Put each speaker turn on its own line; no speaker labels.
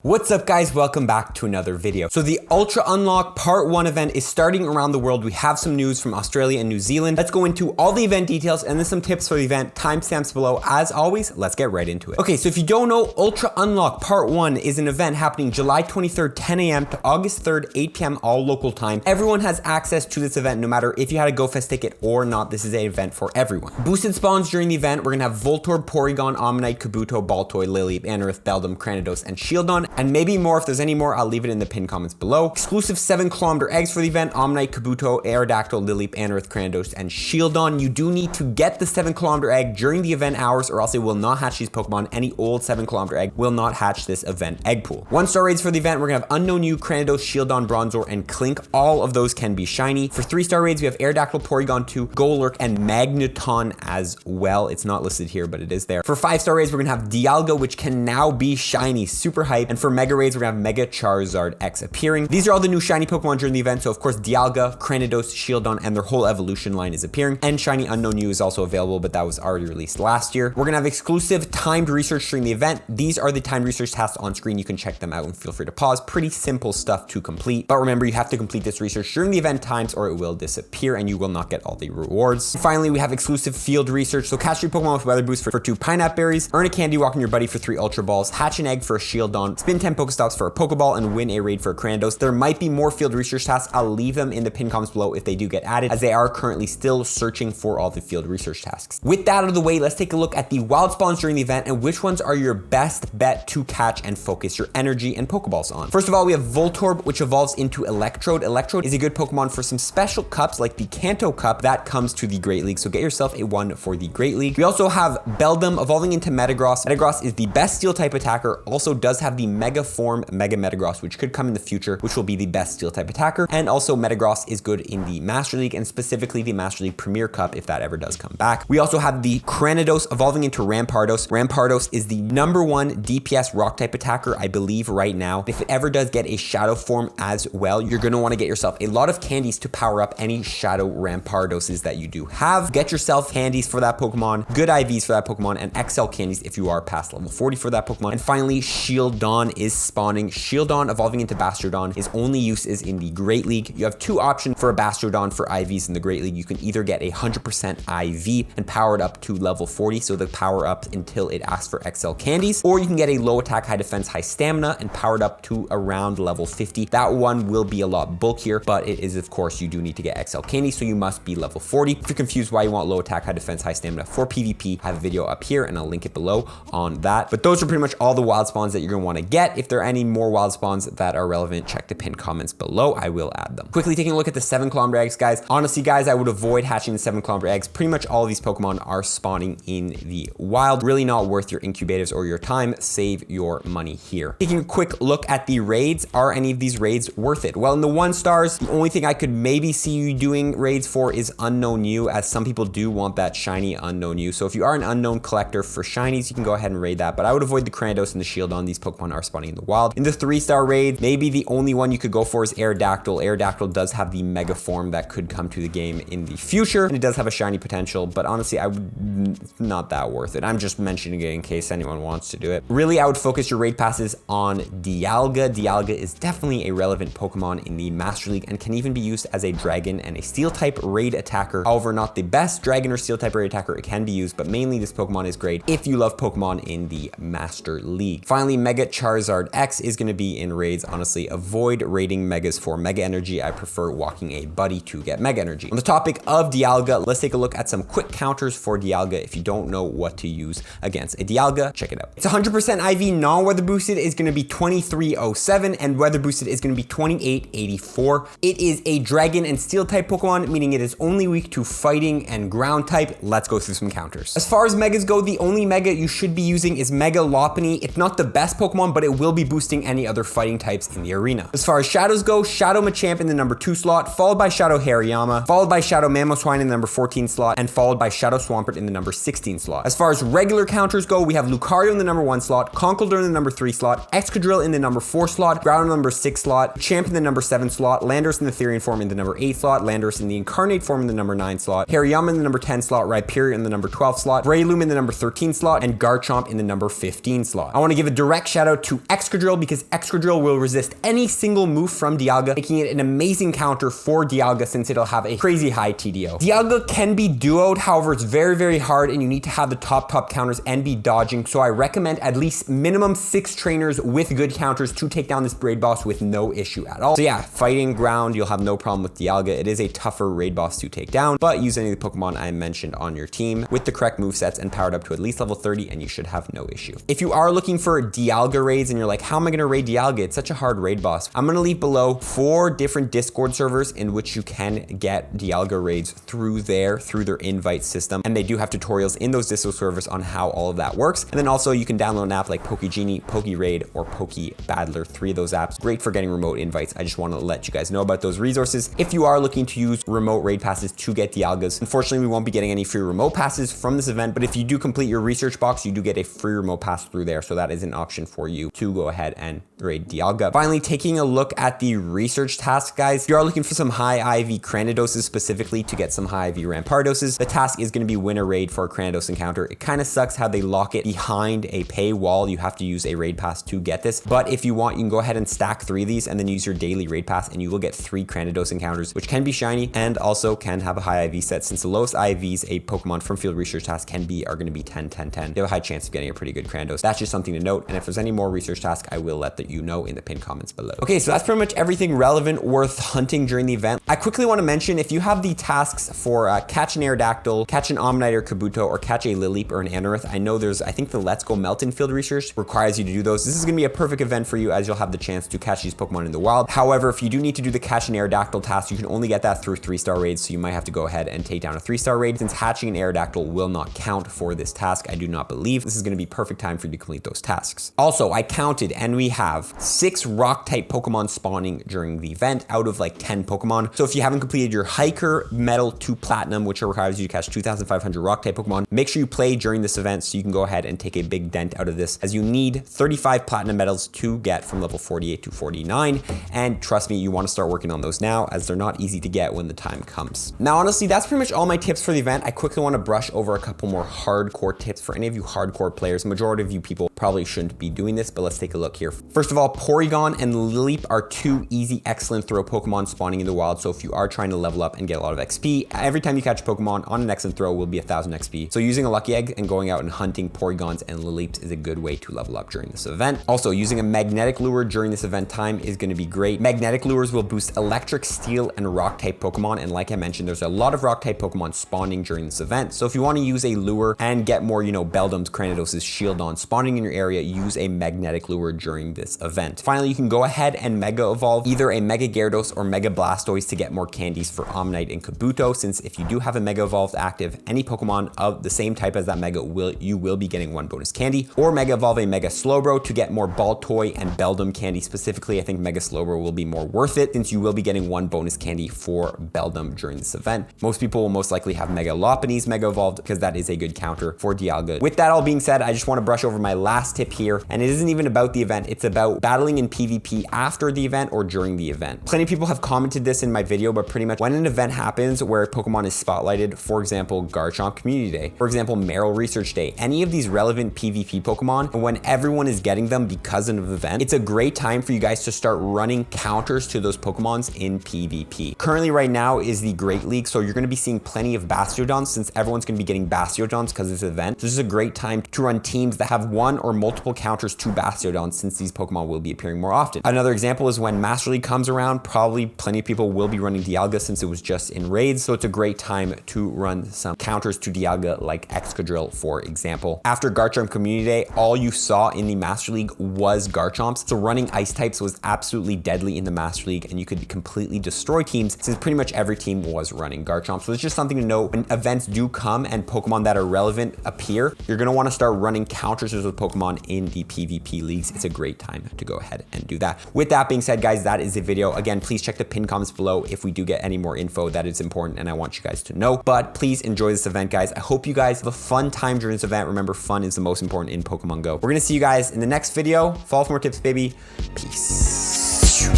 What's up guys, welcome back to another video. So the Ultra Unlock Part 1 event is starting around the world. We have some news from Australia and New Zealand. Let's go into all the event details and then some tips for the event, timestamps below. As always, let's get right into it. Okay, so if you don't know, Ultra Unlock Part 1 is an event happening July 23rd, 10 a.m. to August 3rd, 8 p.m. all local time. Everyone has access to this event no matter if you had a GoFest ticket or not. This is an event for everyone. Boosted spawns during the event, we're gonna have Voltorb, Porygon, Omanyte, Kabuto, Baltoy, Lilip, Anorith, Beldum, Cranidos, and Shieldon. And maybe more. If there's any more, I'll leave it in the pinned comments below. Exclusive 7km eggs for the event: Omanyte, Kabuto, Aerodactyl, Lilip, Anorith, Cranidos, and Shieldon. You do need to get the 7km egg during the event hours or else it will not hatch these Pokemon. Any old 7km egg will not hatch this event egg pool. 1-star raids for the event, we're gonna have Unknown U, Cranidos, Shieldon, Bronzor, and Clink. All of those can be shiny. For 3-star raids, we have Aerodactyl, Porygon 2, Golurk, and Magneton as well. It's not listed here, but it is there. For 5-star raids, we're gonna have Dialga, which can now be shiny. Super hype. And for Mega raids, we're gonna have Mega Charizard X appearing. These are all the new shiny Pokemon during the event. So of course, Dialga, Cranidos, Shieldon, and their whole evolution line is appearing. And shiny Unknown U is also available, but that was already released last year. We're gonna have exclusive timed research during the event. These are the timed research tasks on screen. You can check them out and feel free to pause. Pretty simple stuff to complete. But remember, you have to complete this research during the event times or it will disappear and you will not get all the rewards. And finally, we have exclusive field research. So catch 3 Pokemon with Weather Boost for 2 Pineapple Berries, earn a candy walk on your buddy for 3 Ultra Balls, hatch an egg for a Shieldon, spin 10 Pokestops for a Pokeball, and win a raid for a Cranidos. There might be more field research tasks. I'll leave them in the pinned comments below if they do get added, as they are currently still searching for all the field research tasks. With that out of the way, let's take a look at the wild spawns during the event and which ones are your best bet to catch and focus your energy and Pokeballs on. First of all, we have Voltorb, which evolves into Electrode. Electrode is a good Pokemon for some special cups like the Kanto Cup that comes to the Great League, so get yourself a one for the Great League. We also have Beldum evolving into Metagross. Metagross is the best Steel type attacker, also does have the Mega Form Mega Metagross, which could come in the future, which will be the best Steel type attacker. And also Metagross is good in the Master League and specifically the Master League Premier Cup if that ever does come back. We also have the Cranidos evolving into Rampardos. Rampardos is the #1 DPS rock type attacker, I believe right now. If it ever does get a shadow form as well, you're going to want to get yourself a lot of candies to power up any shadow Rampardoses that you do have. Get yourself candies for that Pokemon, good IVs for that Pokemon, and XL candies if you are past level 40 for that Pokemon. And finally, Shieldon is spawning. Shieldon evolving into Bastrodon. His only use is in the Great League. You have 2 options for a Bastrodon for IVs in the Great League. You can either get a 100% IV and power it up to level 40, so the power up until it asks for XL candies, or you can get a low attack, high defense, high stamina and power it up to around level 50. That one will be a lot bulkier, but it is, of course, you do need to get XL candies, so you must be level 40. If you're confused why you want low attack, high defense, high stamina for PvP, I have a video up here and I'll link it below on that. But those are pretty much all the wild spawns that you're going to want to get. If there are any more wild spawns that are relevant, check the pinned comments below. I will add them. Quickly taking a look at the 7km eggs, guys. Honestly, guys, I would avoid hatching the 7km eggs. Pretty much all of these Pokemon are spawning in the wild. Really not worth your incubators or your time. Save your money here. Taking a quick look at the raids. Are any of these raids worth it? Well, in the 1-stars, the only thing I could maybe see you doing raids for is Unknown U, as some people do want that shiny Unknown U. So if you are an Unknown collector for shinies, you can go ahead and raid that, but I would avoid the Cranidos and the Shieldon. These Pokemon are spawning in the wild. In the 3-star raid, maybe the only one you could go for is Aerodactyl. Aerodactyl does have the Mega Form that could come to the game in the future, and it does have a shiny potential, but honestly, I would not that worth it. I'm just mentioning it in case anyone wants to do it. Really, I would focus your raid passes on Dialga. Dialga is definitely a relevant Pokemon in the Master League and can even be used as a Dragon and a Steel type raid attacker. However, not the best Dragon or Steel type raid attacker. It can be used, but mainly this Pokemon is great if you love Pokemon in the Master League. Finally, Mega Charizard X is going to be in raids. Honestly, avoid raiding Megas for Mega Energy. I prefer walking a buddy to get Mega Energy. On the topic of Dialga, let's take a look at some quick counters for Dialga if you don't know what to use against a Dialga. Check it out. It's 100% IV. Non-weather boosted is going to be 2307 and weather boosted is going to be 2884. It is a Dragon and Steel type Pokemon, meaning it is only weak to fighting and ground type. Let's go through some counters. As far as Megas go, the only Mega you should be using is Mega Lopunny. It's not the best Pokemon, but it will be boosting any other fighting types in the arena. As far as Shadows go, Shadow Machamp in the number 2 slot, followed by Shadow Hariyama, followed by Shadow Mamoswine in the number 14 slot, and followed by Shadow Swampert in the number 16 slot. As far as regular counters go, we have Lucario in the number 1 slot, Conkeldurr in the number 3 slot, Excadrill in the number 4 slot, Groudon in the number 6 slot, Champ in the number 7 slot, Landorus in the Therian form in the number 8 slot, Landorus in the Incarnate form in the number 9 slot, Hariyama in the number 10 slot, Rhyperior in the number 12 slot, Breloom in the number 13 slot, and Garchomp in the number 15 slot. I want to give a direct shout out to Excadrill because Excadrill will resist any single move from Dialga, making it an amazing counter for Dialga since it'll have a crazy high TDO. Dialga can be duoed, however, it's very, very hard and you need to have the top counters and be dodging. So I recommend at least minimum 6 trainers with good counters to take down this raid boss with no issue at all. So yeah, fighting ground, you'll have no problem with Dialga. It is a tougher raid boss to take down, but use any of the Pokemon I mentioned on your team with the correct movesets and powered up to at least level 30 and you should have no issue. If you are looking for Dialga raids and you're like, how am I going to raid Dialga? It's such a hard raid boss. I'm going to leave below 4 different Discord servers in which you can get Dialga raids through their invite system. And they do have tutorials in those Discord servers on how all of that works. And then also you can download an app like PokeGenie, PokeRaid, or PokeBattler. 3 of those apps, great for getting remote invites. I just want to let you guys know about those resources. If you are looking to use remote raid passes to get Dialgas, unfortunately, we won't be getting any free remote passes from this event, but if you do complete your research box, you do get a free remote pass through there. So that is an option for you to go ahead and raid Dialga. Finally, taking a look at the research task, guys, if you are looking for some high IV Cranidoses specifically to get some high IV Rampardos, the task is going to be win a raid for a Cranidos encounter. It kind of sucks how they lock it behind a paywall. You have to use a raid pass to get this, but if you want, you can go ahead and stack 3 of these and then use your daily raid pass and you will get 3 Cranidos encounters, which can be shiny and also can have a high IV set, since the lowest IVs a Pokemon from field research task can be are going to be 10, 10, 10. You have a high chance of getting a pretty good Cranidos. That's just something to note, and if there's any more research tasks, I will let you know in the pinned comments below. Okay, so that's pretty much everything relevant worth hunting during the event. I quickly want to mention, if you have the tasks for catch an Aerodactyl, catch an Omnite or Kabuto, or catch a Lileep or an Anorith, I know I think the Let's Go Meltan field research requires you to do those. This is going to be a perfect event for you as you'll have the chance to catch these Pokemon in the wild. However, if you do need to do the catch an Aerodactyl task, you can only get that through 3-star raids, so you might have to go ahead and take down a 3-star raid. Since hatching an Aerodactyl will not count for this task, I do not believe this is going to be perfect time for you to complete those tasks. Also, I counted and we have 6 rock type Pokemon spawning during the event out of like 10 Pokemon. So if you haven't completed your Hiker Metal to Platinum, which requires you to catch 2,500 rock type Pokemon, make sure you play during this event so you can go ahead and take a big dent out of this, as you need 35 Platinum medals to get from level 48 to 49. And trust me, you want to start working on those now, as they're not easy to get when the time comes. Now, honestly, that's pretty much all my tips for the event. I quickly want to brush over a couple more hardcore tips for any of you hardcore players. The majority of you people probably shouldn't be doing this, but let's take a look here. First of all, Porygon and Lileep are 2 easy, excellent throw Pokemon spawning in the wild. So if you are trying to level up and get a lot of XP, every time you catch a Pokemon on an excellent throw will be 1,000 XP. So using a Lucky Egg and going out and hunting Porygons and Lileeps is a good way to level up during this event. Also, using a Magnetic Lure during this event time is going to be great. Magnetic Lures will boost Electric, Steel, and Rock type Pokemon. And like I mentioned, there's a lot of Rock type Pokemon spawning during this event. So if you want to use a lure and get more, Beldums, Cranidoses, Shieldon spawning in your area, use a Magnetic Lure during this event. Finally, you can go ahead and Mega Evolve either a Mega Gyarados or Mega Blastoise to get more candies for Omnite and Kabuto, since if you do have a Mega Evolved active, any Pokemon of the same type as that Mega you will be getting 1 bonus candy, or Mega Evolve a Mega Slowbro to get more Baltoy and Beldum candy. Specifically, I think Mega Slowbro will be more worth it, since you will be getting 1 bonus candy for Beldum during this event. Most people will most likely have Mega Lopunny's Mega Evolved, because that is a good counter for Dialga. With that all being said, I just want to brush over my last tip here, and it isn't even about the event, it's about battling in PvP after the event or during the event. Plenty of people have commented this in my video, but pretty much when an event happens where Pokemon is spotlighted, for example, Garchomp Community Day, for example, Marill Research Day, any of these relevant PvP Pokemon, and when everyone is getting them because of an event, it's a great time for you guys to start running counters to those Pokemons in PvP. Currently right now is the Great League, so you're going to be seeing plenty of Bastiodons, since everyone's going to be getting Bastiodons because of this event. So this is a great time to run teams that have 1 or multiple counters to Bastiodons, since these Pokemon will be appearing more often. Another example is when Master League comes around, probably plenty of people will be running Dialga since it was just in raids. So it's a great time to run some counters to Dialga like Excadrill, for example. After Garchomp Community Day, all you saw in the Master League was Garchomps. So running ice types was absolutely deadly in the Master League, and you could completely destroy teams since pretty much every team was running Garchomp. So it's just something to note when events do come and Pokemon that are relevant appear, you're going to want to start running counters with Pokemon in the PvP leagues. It's a great time to go ahead and do that. With that being said, guys, that is the video. Again, please check the pinned comments below if we do get any more info that is important and I want you guys to know. But please enjoy this event, guys. I hope you guys have a fun time during this event. Remember, fun is the most important in Pokemon Go. We're going to see you guys in the next video. Follow for more tips, baby. Peace.